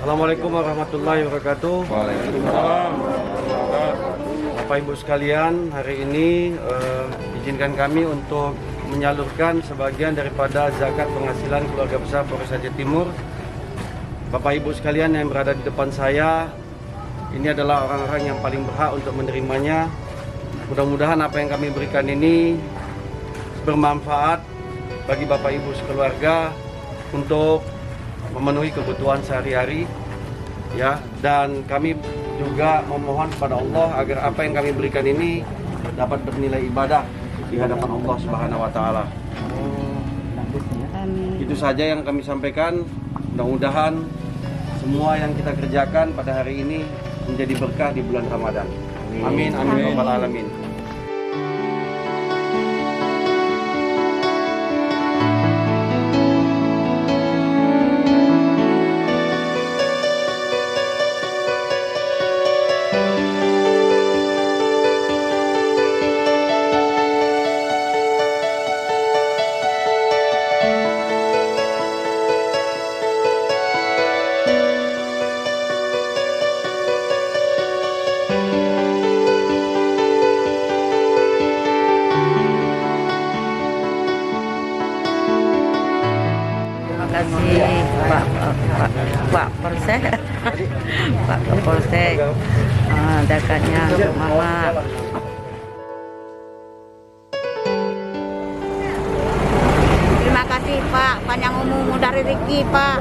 Assalamualaikum warahmatullahi wabarakatuh. Waalaikumsalam. Bapak Ibu sekalian, hari ini izinkan kami untuk menyalurkan sebagian daripada zakat penghasilan keluarga besar Polres Aceh Timur. Bapak Ibu sekalian yang berada di depan saya, ini adalah orang-orang yang paling berhak untuk menerimanya. Mudah-mudahan apa yang kami berikan ini bermanfaat bagi Bapak Ibu sekeluarga untuk memenuhi kebutuhan sehari-hari, ya. Dan kami juga memohon kepada Allah agar apa yang kami berikan ini dapat bernilai ibadah di hadapan Allah Subhanahu wa taala. Itu saja yang kami sampaikan. Mudah-mudahan semua yang kita kerjakan pada hari ini menjadi berkah di bulan Ramadan. Amin amin ya rabbal alamin. Terima kasih Pak Polsek, Pak Kapolsek, zakatnya semangat. Terima kasih Pak, panjang umur mudah rezeki Pak.